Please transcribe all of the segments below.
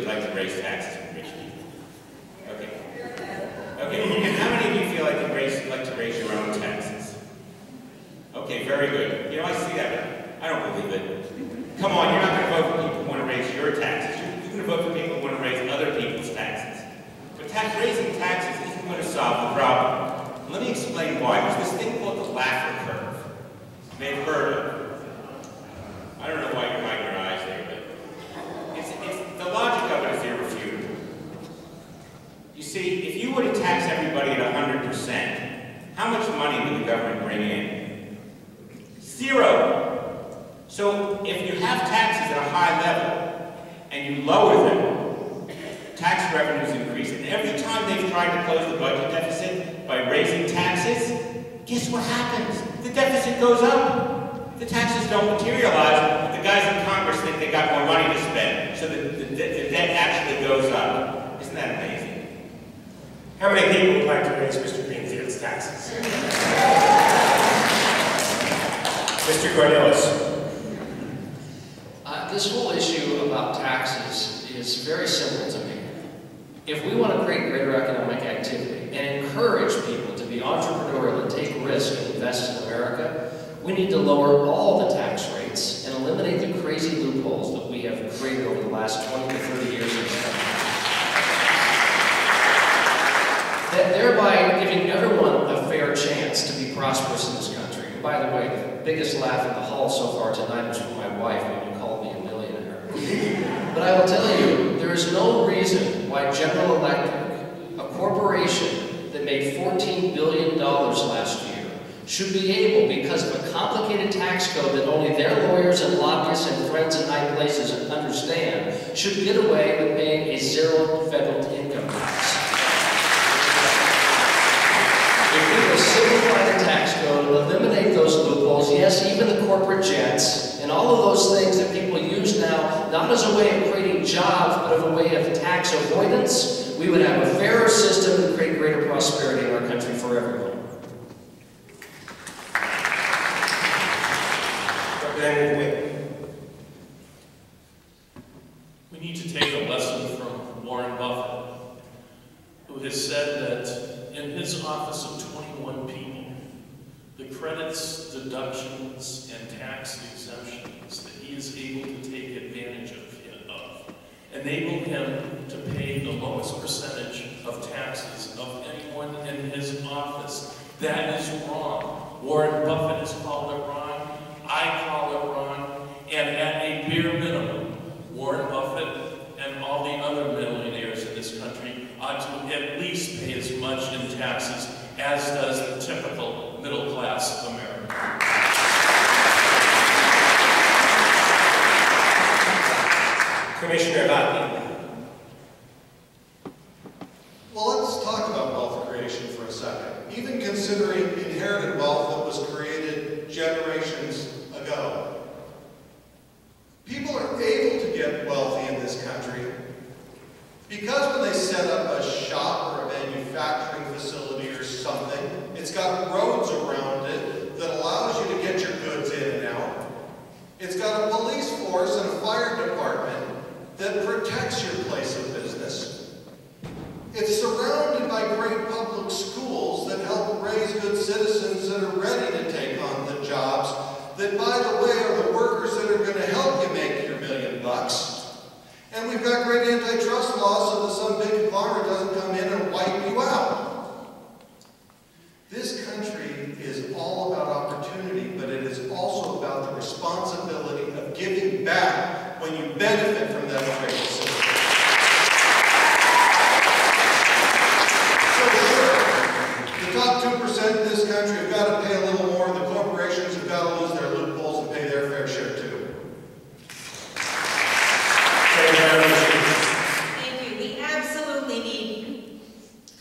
like to raise taxes for rich people? Okay. Okay, and how many of you feel like you like to raise your own taxes? Okay, very good. You know, I see that, but I don't believe it. Come on, you're not going to vote for people who want to raise your taxes. You're going to vote for people who want to raise other people's taxes. But raising taxes isn't going to solve the problem. Let me explain why. There's this thing called the Laffer curve. You may have heard of it. I don't know why you're hiding your eyes there, but the logic of it is irrefutable. You see, if you were to tax everybody at 100%, how much money would the government bring in? 0. So if you have taxes at a high level and you lower them, tax revenues increase. And every time they've tried to close the budget deficit by raising taxes, guess what happens? The deficit goes up. The taxes don't materialize, but the guys in Congress think they got more money to spend, so the debt actually goes up. Isn't that amazing? How many people would like to raise Mr. Greenfield's taxes? Mr. Cornilles. This whole issue about taxes is very simple to me. If we want to create greater economic activity and encourage people to be entrepreneurial and take risks and invest in America, we need to lower all the tax rates and eliminate the crazy loopholes that we have created over the last 20 to 30 years in this country. Thereby giving everyone a fair chance to be prosperous in this country. And by the way, the biggest laugh in the hall so far tonight was from my wife when you called me a millionaire. But I will tell you, there is no reason why General Electric, a corporation that made $14 billion last year, should be able, because of a complicated tax code that only their lawyers and lobbyists and friends in high places understand, should get away with paying a 0 federal income tax. If we will simplify the tax code, eliminate those loopholes, yes, even the corporate jets, and all of those things that people use now, not as a way of creating jobs, but as a way of tax avoidance, we would have a fairer system and create greater prosperity in our country for everyone. We need to take a lesson from Warren Buffett, who has said that in his office of 21 people, the credits, deductions, and tax exemptions that he is able to take advantage of enable him to pay the lowest percentage of taxes of anyone in his office. That is wrong. Warren Buffett has called it wrong. I call it wrong. And at a bare minimum, Warren Buffett and all the other millionaires in this country ought to at least pay as much in taxes as does the typical middle-class American. Commissioner Hutton. Well, let's talk about wealth creation for a second. Even considering inherited wealth that was created generations ago. People are able to get wealthy in this country because when they set up a shop or a manufacturing facility or something, it's got roads around it that allows you to get your goods in and out. It's got a police force and a fire department that protects your place of business. It's surrounded by great public schools that help raise good citizens that are ready to take on the jobs that, by the way, are the workers that are going to help you make your $1 million. And we've got great antitrust laws so that some big conglomerate doesn't come in and wipe you out. This country is all about opportunity, but it is also about the responsibility of giving back when you benefit from that great system. So sure, the top 2% in this country have got to pay a little more. The corporations have got to lose their loopholes and pay their fair share too. Thank you. We absolutely need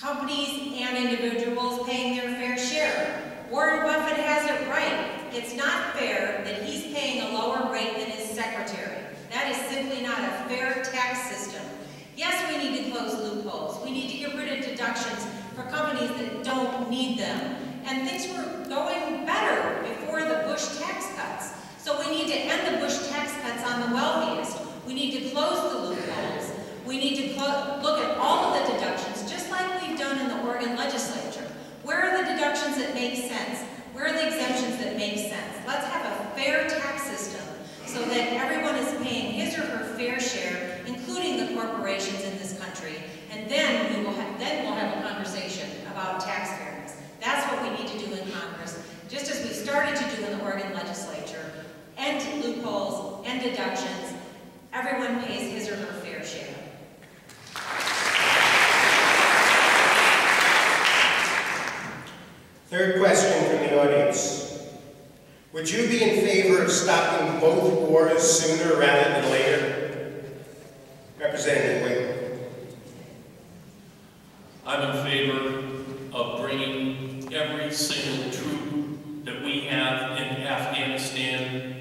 companies and individuals paying their fair share. Warren Buffett has it right. It's not fair that he's paying a lower rate than his secretary. That is simply not a fair tax system. Yes, we need to close loopholes. We need to get rid of deductions for companies that don't need them. And things were going better before the Bush tax cuts. So we need to end the Bush tax cuts on the wealthiest. We need to close the loopholes. We need everyone is paying his or her fair share, including the corporations in this country, and then we'll have a conversation about tax fairness. That's what we need to do in Congress, just as we started to do in the Oregon legislature. End loopholes, end deductions. Everyone pays his or her fair share. Third question from the audience. Would you be in favor of stopping both wars sooner rather than later? Representative Wiggum. I'm in favor of bringing every single troop that we have in Afghanistan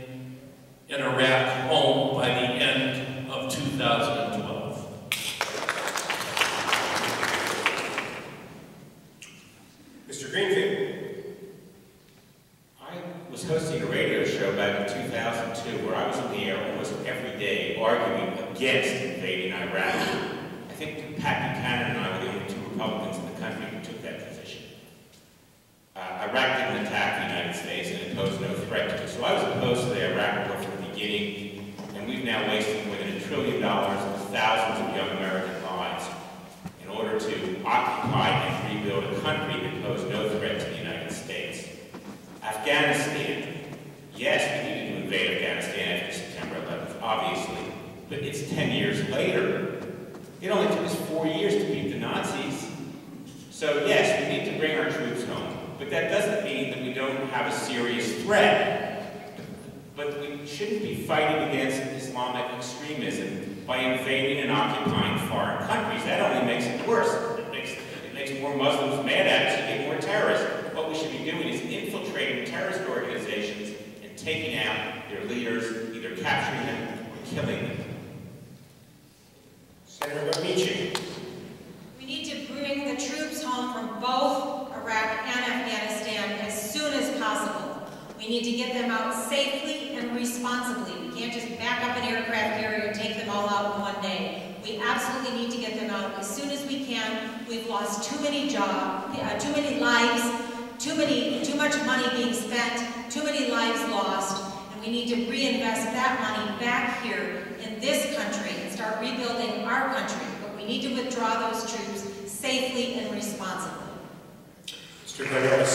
and Iraq home by the end of 2012. Mr. Greenfield. I was hosting a radio show back in 2002 where I was on the air almost every day arguing against invading Iraq. I think Pat Buchanan and I were the only two Republicans in the country who took that position. Iraq didn't attack the United States and it posed no threat to us. So I was opposed to the Iraq war from the beginning, and we've now wasted more than $1 trillion and thousands of young American lives in order to occupy and rebuild a country that posed no threat to the United States. Afghanistan. Yes, we needed to invade Afghanistan after September 11th, obviously, but it's 10 years later. It only took us 4 years to beat the Nazis. So yes, we need to bring our troops home, but that doesn't mean that we don't have a serious threat. But we shouldn't be fighting against Islamic extremism by invading and occupying foreign countries. That only makes it worse. It makes more Muslims mad at us and get more terrorists. What we should be doing is infiltrating terrorist organizations and taking out their leaders, either capturing them or killing them. Senator Amici. We need to bring the troops home from both Iraq and Afghanistan as soon as possible. We need to get them out safely and responsibly. We can't just back up an aircraft carrier and take them all out in one day. We absolutely need to get them out as soon as we can. We've lost too many jobs, too many lives, too much money being spent, too many lives lost, and we need to reinvest that money back here in this country and start rebuilding our country. But we need to withdraw those troops safely and responsibly. Mr. Cornilles.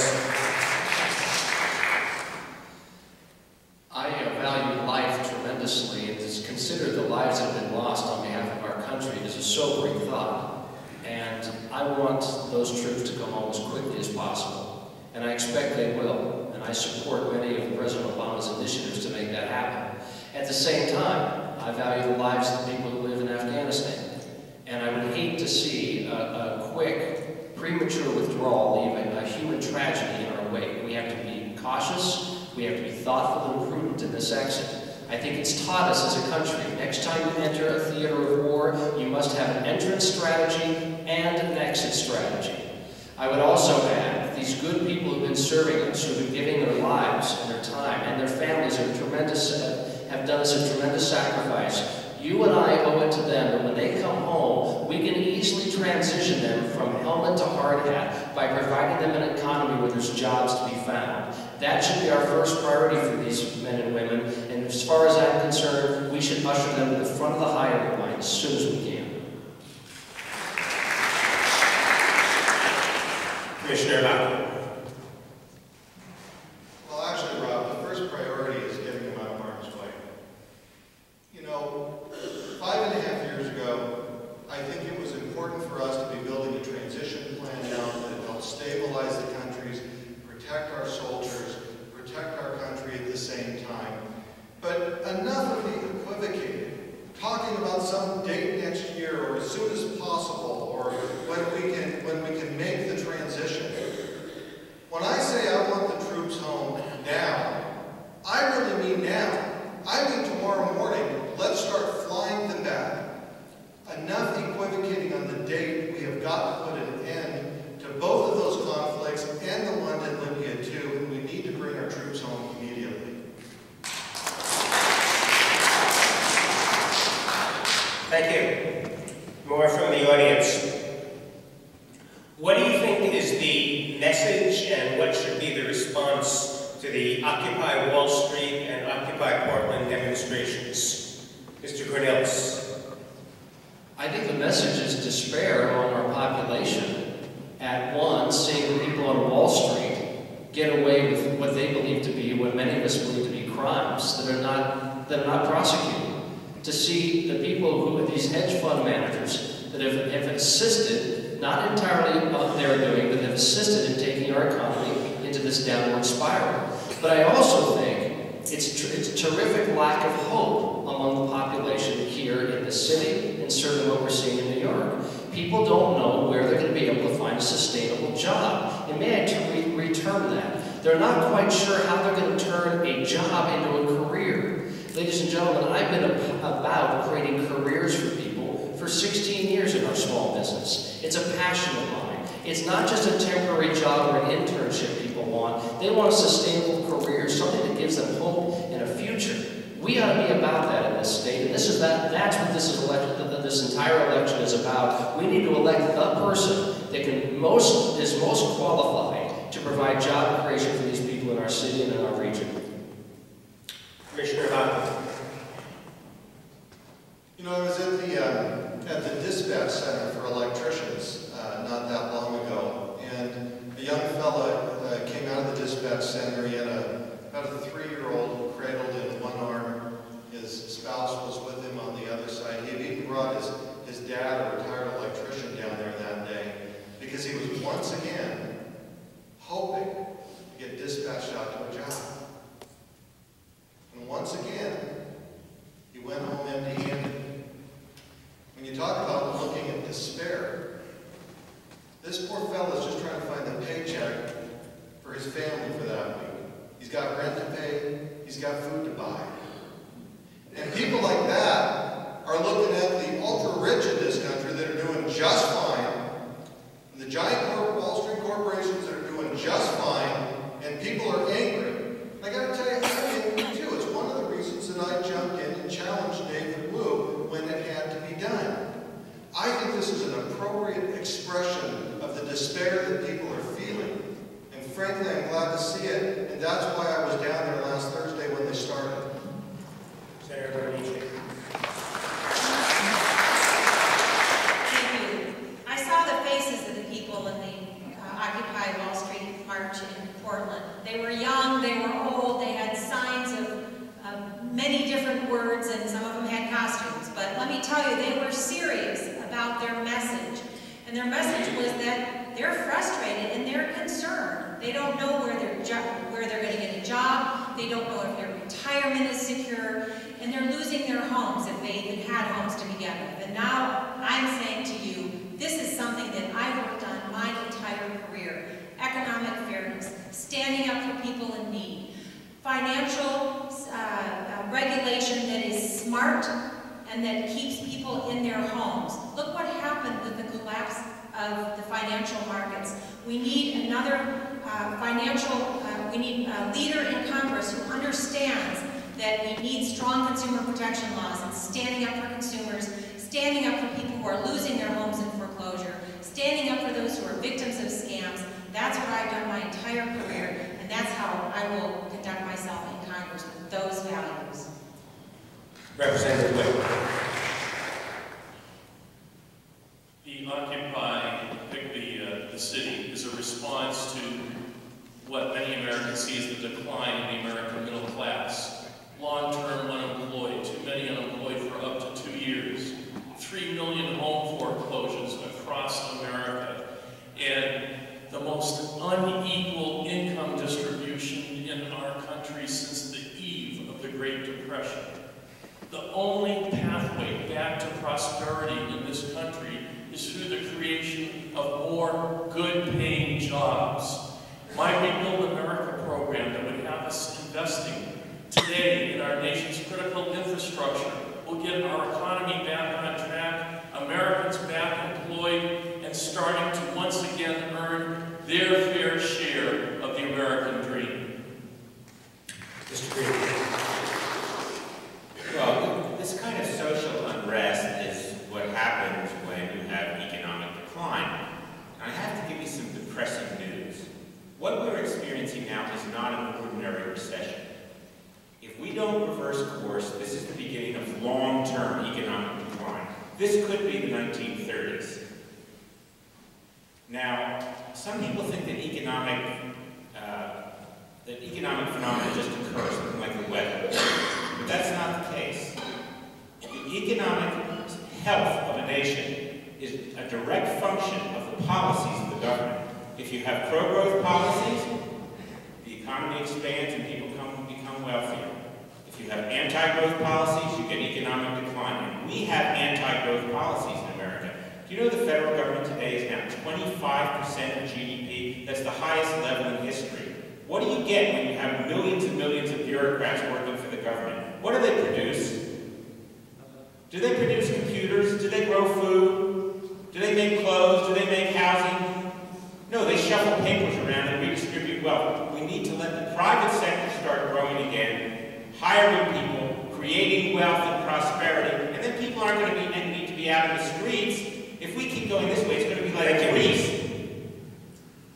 I value life tremendously, and to consider the lives that have been lost on behalf of our country is a sobering thought. And I want those troops to come home as quickly as possible. And I expect they will. And I support many of President Obama's initiatives to make that happen. At the same time, I value the lives of the people who live in Afghanistan. And I would hate to see a quick, premature withdrawal leave a human tragedy in our wake. We have to be cautious. We have to be thoughtful and prudent in this exit. I think it's taught us as a country, next time you enter a theater of war, you must have an entrance strategy and an exit strategy. I would also add, these good people who've been serving us, who've been giving their lives and their time, and their families have done us a tremendous sacrifice. You and I owe it to them that when they come home, we can easily transition them from helmet to hard hat by providing them an economy where there's jobs to be found. That should be our first priority for these men and women, and as far as I'm concerned, we should usher them to the front of the hiring line as soon as we can. Commissioner Locke. Well, actually, Rob, the first priority is getting them out of harm's way. You know, 5.5 years ago, I think it was important for us to be building a transition plan now that helps stabilize the countries, protect our soldiers, protect our country at the same time. But enough of the equivocating, talking about some date next year or as soon as possible or when we can make the transition. When I say I want the troops home now, I really mean now. I mean tomorrow morning, let's start flying them back. Enough equivocating on the date. We have got to put an end to both of those conflicts and the one in Libya too, and we need to bring our troops home immediately. Thank you. More from the audience. What do you think is the message and what should be the response to the Occupy Wall Street and Occupy Portland demonstrations. Mr. Cornilles. I think the message is despair among our population at one, seeing the people on Wall Street get away with what they believe to be, what many of us believe to be crimes that are not prosecuted. To see the people who, these hedge fund managers that have assisted, not entirely what they're doing, but have assisted in taking our economy into this downward spiral. But I also think it's a terrific lack of hope among the population here in the city, and certainly what we're seeing in New York. People don't know where they're going to be able to find a sustainable job. And may I reterm that? They're not quite sure how they're going to turn a job into a career. Ladies and gentlemen, I've been about creating careers for people for 16 years in our small business. It's a passion of mine. It's not just a temporary job or an internship people want. They want a sustainable career, something that gives them hope and a future. We ought to be about that in this state, and that's what this entire election is about. We need to elect the person that is most qualified to provide job creation for these people in our city and in our region. Commissioner Hahn. You know, I was at the dispatch center for electricians not that long ago, and a young fella came out of the dispatch center. He had about a 3-year-old cradled in one arm. His spouse was with him on the other side. He had even brought his dad, a retired electrician, down there that day because he was once again hoping to get dispatched out to a job. And once again, he went home empty-handed. When you talk about looking at despair, this poor fellow's just trying to find the paycheck for his family for that week. He's got rent to pay, he's got food to buy. And people like that are looking at the ultra-rich in this country that are doing just fine, and the giant Wall Street corporations that are doing just fine, and people are angry. And I got to tell you, I'm angry too. It's one of the reasons that I jumped in and challenged David Wu when it had to be done. I think this is an appropriate expression of the despair that people are feeling. And frankly, I'm glad to see it, and that's why I was down there last Thursday when they started. Senator Cornilles. Thank you. I saw the faces of the people in the Occupy Wall Street march in Portland. They were young, they were old, they had signs of many different words, and some of them had costumes. But let me tell you, they were serious about their message. And their message was that they're frustrated and they're concerned. They don't know where they're going to get a job. They don't know if their retirement is secure. And they're losing their homes if they even had homes to begin with. And now I'm saying to you, this is something that I've worked on my entire career. Economic fairness, standing up for people in need, financial regulation that is smart and that keeps people in their homes. Look what happened with the collapse of the financial markets. We need another we need a leader in Congress who understands that we need strong consumer protection laws and standing up for consumers, standing up for people who are losing their homes in foreclosure, standing up for those who are victims of scams. That's what I've done my entire career, and that's how I will conduct myself in Congress, with those values. Representative Whit. The Occupy, the city, is a response to what many Americans see as the decline in the American middle class. Long-term unemployed, too many unemployed for up to 2 years, 3 million home foreclosures across America, and the most unequal income distribution in our country since the eve of the Great Depression. The only pathway back to prosperity in this country is through the creation of more good-paying jobs. My Rebuild America program that would have us investing today in our nation's critical infrastructure will get our economy back on track, Americans back employed, and starting to once again earn their fair share of the American dream. Mr. Greenfield. Well, this kind of social unrest is what happens when you have economic decline. And I have to give you some depressing news. What we're experiencing now is not an ordinary This could be the 1930s. Now, some people think that economic phenomena just occur, something like the weather. But that's not the case. The economic health of a nation is a direct function of the policies of the government. If you have pro-growth policies, the economy expands and people become wealthier. If you have anti-growth policies, you get economic decline. And we have anti-growth policies in America. Do you know the federal government today is now 25% of GDP? That's the highest level in history. What do you get when you have millions and millions of bureaucrats working for the government? What do they produce? Do they produce computers? Do they grow food? Do they make clothes? Do they make housing? No, they shuffle papers around and redistribute wealth. We need to let the private sector start growing again, hiring people, creating wealth and prosperity, and then people aren't going to need to be out in the streets. If we keep going this way, it's going to be like Greece.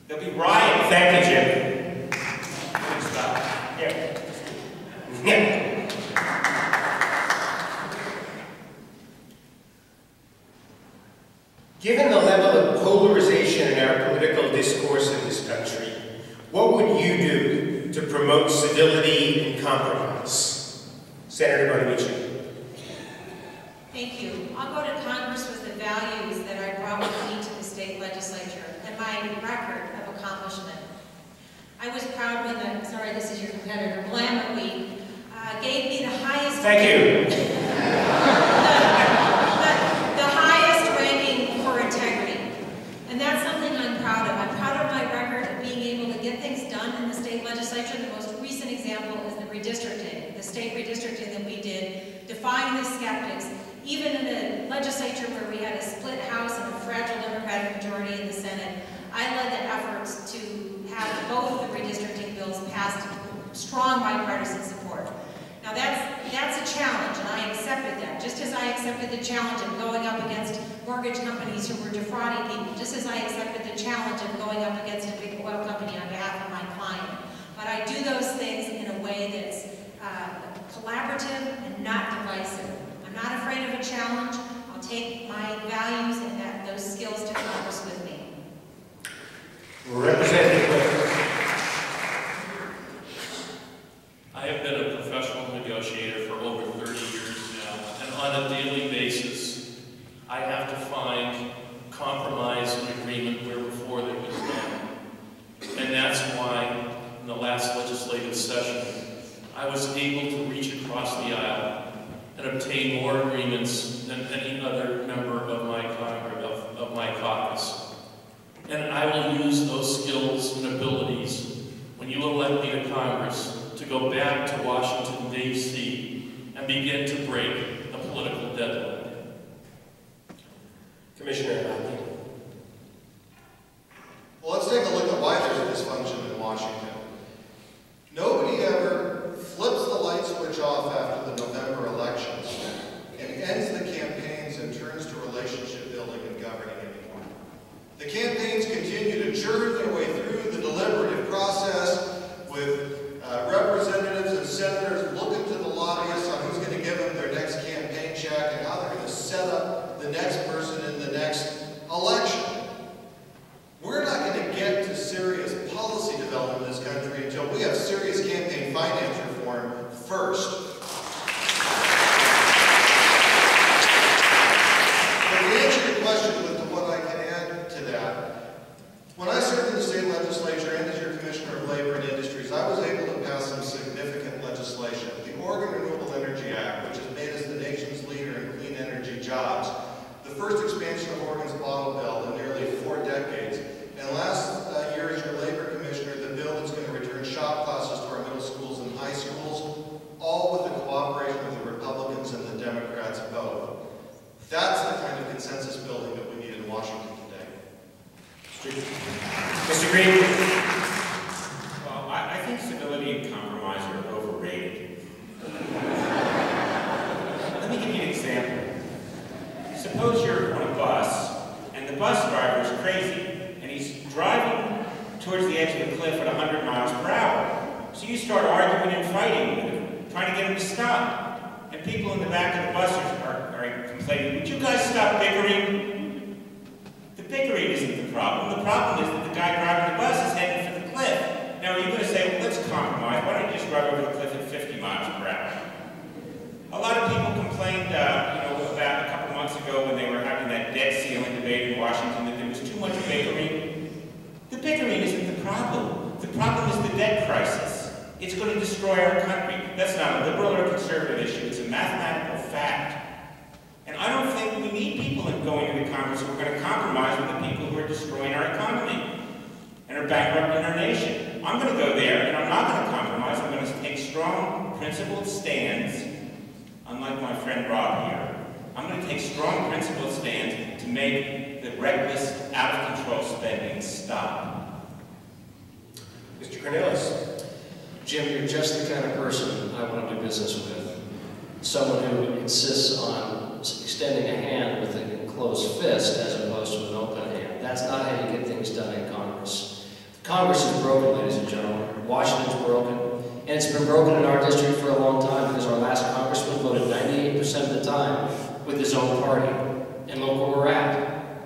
There'll be riots. Thank you, Jim. Stop. Yeah. Yeah. Given the level of polarization in our political discourse in this country, what would you do to promote civility and compromise? Senator Cornilles. Thank you. I'll go to Congress with the values that I brought with me to the state legislature and my record of accomplishment. I was proud when sorry, this is your competitor, Willamette Week, gave me the highest... Thank you. the highest ranking for integrity. And that's something I'm proud of. I'm proud of my record of being able to get things done in the state legislature. The most recent example is the redistricting, the state redistricting that we did, defying the skeptics. Even in a legislature where we had a split House and a fragile Democratic majority in the Senate, I led the efforts to have both the redistricting bills passed strong bipartisan support. Now that's a challenge, and I accepted that. Just as I accepted the challenge of going up against mortgage companies who were defrauding people, just as I accepted the challenge of going up against a big oil company on behalf of my client. But I do those things in a way that's collaborative and not divisive. I'm not afraid of a challenge. I'll take my values and those skills to Congress with me. Representative. I have been a professional negotiator for over 30 years now, and on a daily basis, I have to find compromise and agreement where before there was none. And that's why, in the last legislative session, I was able to reach across the aisle and obtain more agreements than any other member of my caucus. And I will use those skills and abilities when you elect me to Congress to go back to Washington, D.C. and begin to break a political deadlock. Commissioner Locke. Well, let's take a look at why there's a dysfunction in Washington. Nobody ever flips the light switch off after the November elections and ends the campaigns and turns to relationship building and governing anymore. The campaigns continue to churn their way through the deliberative process with representatives and senators looking to the lobbyists on who's going to give them their next campaign check and how they're going to set up the next person in the next election. We're not going to get to serious policy development in this country until we have serious campaign finance reform first. But to answer your question with what I can add to that, when I served in the state legislature and as your Commissioner of Labor and Industries, I was able to pass some significant legislation. The Oregon Renewable Energy Act, which has made us the nation's leader in clean energy jobs. The first expansion of Oregon's bottle bill in nearly 4 decades. And last year, as your Labor Commissioner, the bill that's going to return shop classes to our middle schools and high schools, all with the cooperation of the Republicans and the Democrats both. That's the kind of consensus building that we need in Washington today. Mr. Greenfield. Well, I think civility and compromise are overrated. Let me give you an example. Suppose you're on a bus, and the bus driver is crazy, and he's driving towards the edge of the cliff at 100 miles per hour. So you start arguing and fighting with him, trying to get him to stop. And people in the back of the bus are are complaining, would you guys stop bickering? The bickering isn't the problem. The problem is that the guy driving the bus is heading for the cliff. Now, you're going to say, well, let's compromise. Why don't you just drive over the cliff at 50 miles per hour? A lot of people complained, about a couple months ago when they were having that debt ceiling debate in Washington that there was too much bickering. The bickering isn't the problem. The problem is the debt crisis. It's going to destroy our country. That's not a liberal or conservative issue. It's a mathematical fact. And I don't think we need people going into Congress who are going to compromise with the people who are destroying our economy and are bankrupting our nation. I'm going to go there, and I'm not going to compromise. I'm going to take strong, principled stands, unlike my friend Rob here. I'm going to take strong, principled stands to make the reckless, out-of-control spending stop. Mr. Cornilles. Jim, you're just the kind of person I want to do business with. Someone who insists on extending a hand with an enclosed fist as opposed to an open hand. That's not how you get things done in Congress. Congress is broken, ladies and gentlemen. Washington's broken. And it's been broken in our district for a long time because our last congressman voted 98% of the time with his own party. And look where we're at.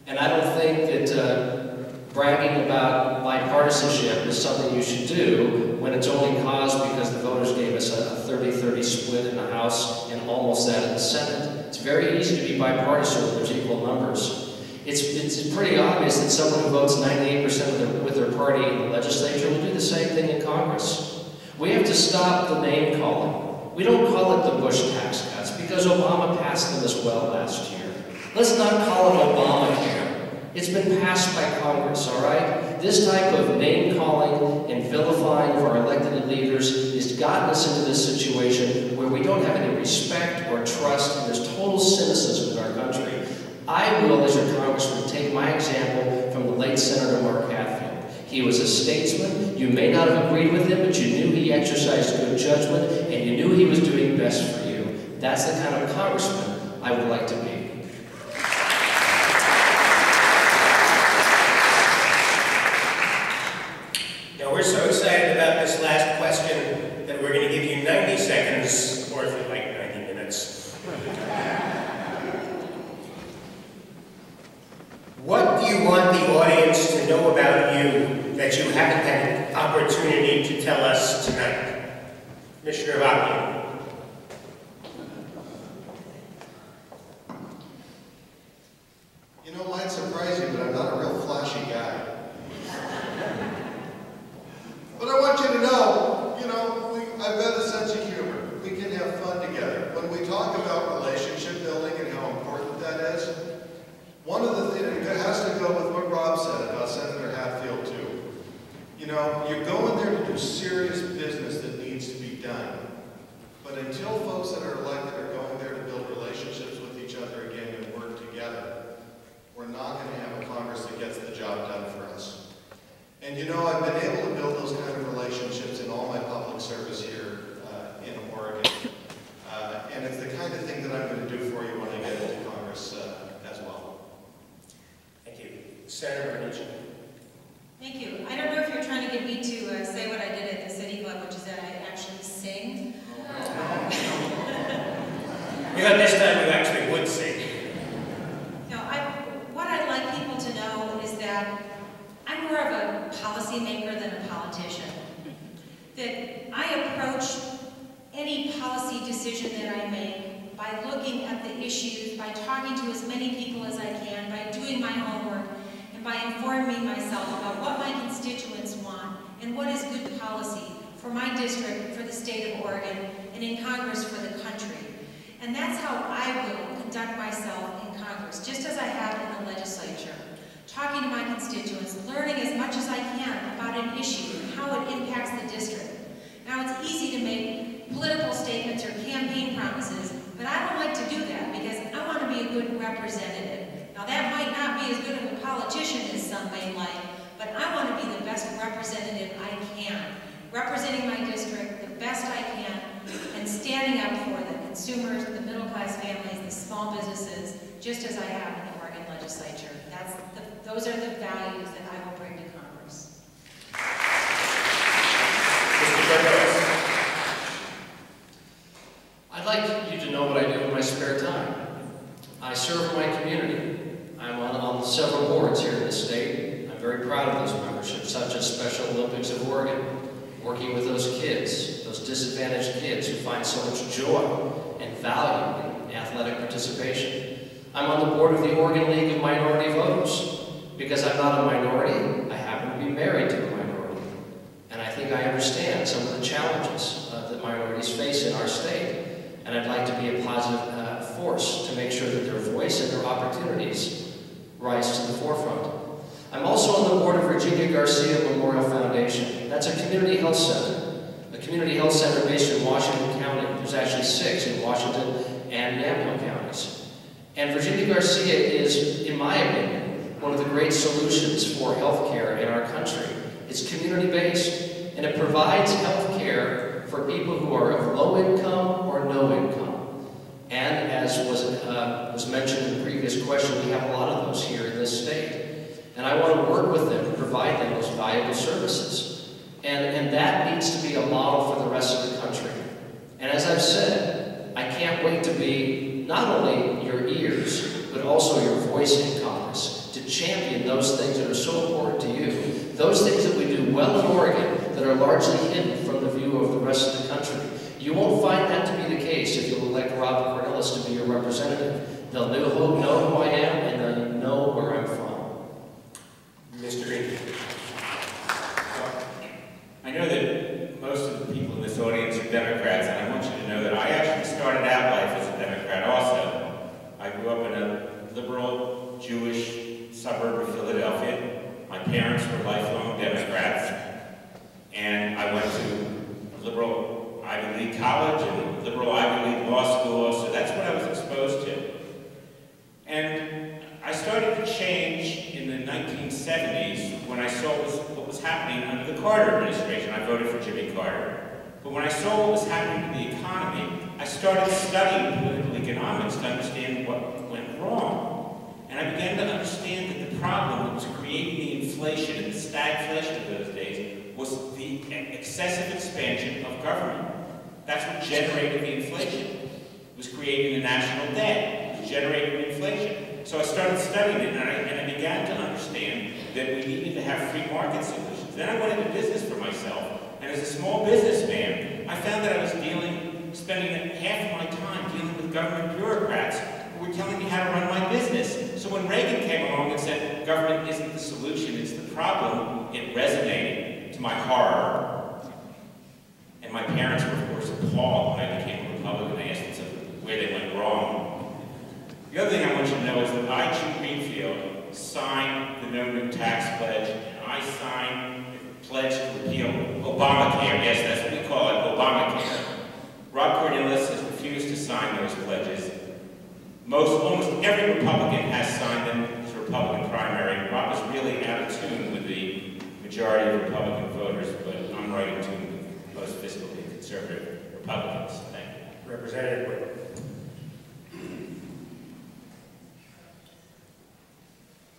And I don't think that bragging about bipartisanship is something you should do when it's only caused because the voters gave us a 30-30 split in the House and almost that in the Senate. It's very easy to be bipartisan when there's equal numbers. It's pretty obvious that someone who votes 98% with their party in the legislature will do the same thing in Congress. We have to stop the name calling. We don't call it the Bush tax cuts because Obama passed them as well last year. Let's not call it Obamacare. It's been passed by Congress, all right? This type of name-calling and vilifying of our elected leaders has gotten us into this situation where we don't have any respect or trust, and there's total cynicism in our country. I will, as your congressman, take my example from the late Senator Mark Hatfield. He was a statesman. You may not have agreed with him, but you knew he exercised good judgment, and you knew he was doing best for you. That's the kind of congressman I would like to be. We're so excited about this last question that we're going to give you 90 seconds, or if you like, 90 minutes. What do you want the audience to know about you that you haven't had an opportunity to tell us tonight? Commissioner Vacchio. It might surprise you, but I'm not a real flashy guy. But I want you to know, I've got a sense of humor. We can have fun together. When we talk about relationship building and how important that is, one of the things, it has to go with what Rob said about Senator Hatfield too. You're going there to do serious business that needs to be done. But until folks that are elected are going there to build relationships with each other again and work together, we're not going to have a Congress that gets the job done for us. And I've been able to build those kind of relationships in all my public service here in Oregon. And it's the kind of thing that I'm going to do for you when I get into Congress as well. Thank you. Senator Cornilles. Thank you. I don't know if you're trying to get me to say what I did at the City Club, which is that I actually sing. This time you actually would sing. What I'd like people to know is that I'm more of a policymaker than a politician. That I approach any policy decision that I make by looking at the issues, by talking to as many people as I can, by doing my homework, and by informing myself about what my constituents want and what is good policy for my district, for the state of Oregon, and in Congress for the country. And that's how I will conduct myself in Congress, just as I have in the legislature. Talking to my constituents, learning as much as I can about an issue and how it impacts the district. Now, it's easy to make political statements or campaign promises, but I don't like to do that because I want to be a good representative. Now, that might not be as good of a politician as some may like, but I want to be the best representative I can. Representing my district the best I can and standing up for the consumers, the middle-class families, the small businesses, just as I have in the Oregon legislature. Those are the values that I will bring to Congress. I'd like you to know what I do in my spare time. I serve my community. I'm on several boards here in the state. I'm very proud of those memberships, such as Special Olympics of Oregon, working with those kids, those disadvantaged kids who find so much joy and value in athletic participation. I'm on the board of the Oregon League of Minority Voters. Because I'm not a minority, I happen to be married to a minority. And I think I understand some of the challenges that minorities face in our state. And I'd like to be a positive force to make sure that their voice and their opportunities rise to the forefront. I'm also on the board of Virginia Garcia Memorial Foundation. That's a community health center. A community health center based in Washington County. There's actually 6 in Washington and Yamhill counties. And Virginia Garcia is, in my opinion, one of the great solutions for health care in our country. It's community-based, and it provides health care for people who are of low income or no income. And as was mentioned in the previous question, we have a lot of those here in this state. And I want to work with them and provide them those valuable services. And that needs to be a model for the rest of the country. And as I've said, I can't wait to be not only your ears, but also your voice in Congress, to champion those things that are so important to you, those things that we do well in Oregon that are largely hidden from the view of the rest of the country. You won't find that to be the case if you elect Rob Cornilles to be your representative. They'll know who I am, and they'll know where I'm from. Mr. Greenfield. I know that most of the people in this audience are Democrats, and I want you to know that I actually started out life as a Democrat also. I grew up in a liberal, Jewish suburb of Philadelphia. My parents were lifelong Democrats, and I went to a liberal Ivy League college and a liberal Ivy League law school, so that's what I was exposed to. And I started to change in the 1970s when I saw what was happening under the Carter administration. I voted for Jimmy Carter. But when I saw what was happening to the economy, I started studying political economics to understand what went wrong. And I began to understand that the problem that was creating the inflation and the stagflation of those days was the excessive expansion of government. That's what generated the inflation. It was creating the national debt. It was generating inflation. So I started studying it, and I began to understand that we needed to have free market solutions. Then I went into business for myself. And as a small businessman, I found that I was spending half of my time dealing with government bureaucrats who were telling me how to run my business. So when Reagan came along and said, government isn't the solution, it's the problem, it resonated to my horror. And my parents were, of course, appalled when I became a Republican. I asked them where they went wrong. The other thing I want you to know is that I, Jim Greenfield, signed the No New Tax Pledge, and I signed the pledge to repeal Obamacare. Yes, that's what we call it, Obamacare. Rob Cornilles has refused to sign those pledges. Almost every Republican has signed them to Republican primary. Rob is really out of tune with the majority of Republican voters, but I'm right in tune with most fiscally conservative Republicans. Thank you. Representative Whitman.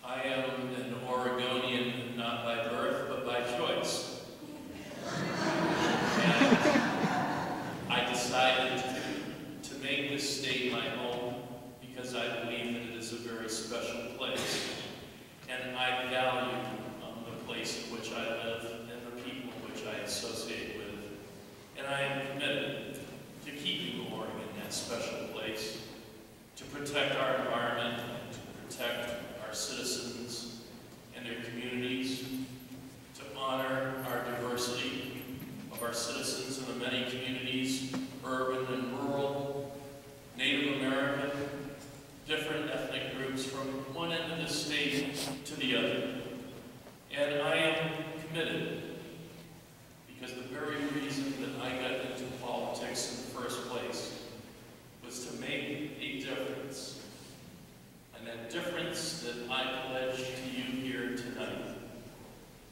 I am an Oregonian, not by birth, but by choice. And I decided to make this state my home because I believe that it is a very special place. And I value the place in which I live and the people in which I associate with. And I am committed to keeping Oregon that special place, to protect our environment, to protect our citizens and their communities, to honor our diversity of our citizens in the many communities, urban and rural, Native American, different ethnic groups from one end of the state to the other. And I am committed because the very reason that I got into politics in the first place was to make a difference. And that difference that I pledge to you here tonight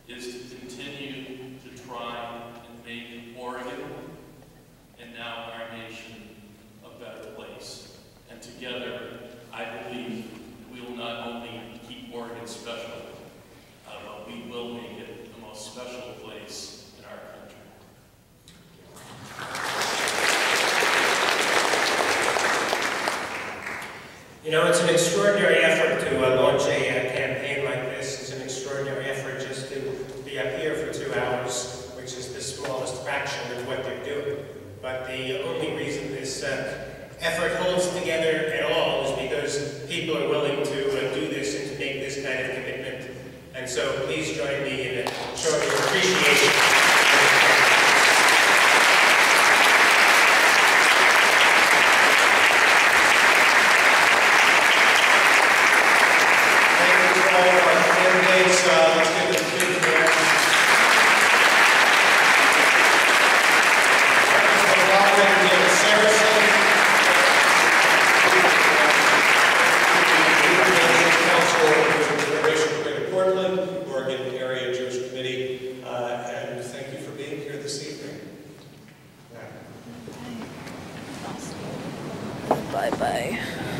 is to continue to try and make Oregon and now our nation a better place. And together, I believe we will not only keep Oregon special, but we will make it the most special place in our country. You know, it's an extraordinary effort to launch a campaign like this. It's an extraordinary effort just to be up here for 2 hours, which is the smallest fraction of what they're doing. But the only reason this effort holds together at all is because people are willing to do this and to make this kind of commitment. And so please join me in showing your appreciation. Bye-bye.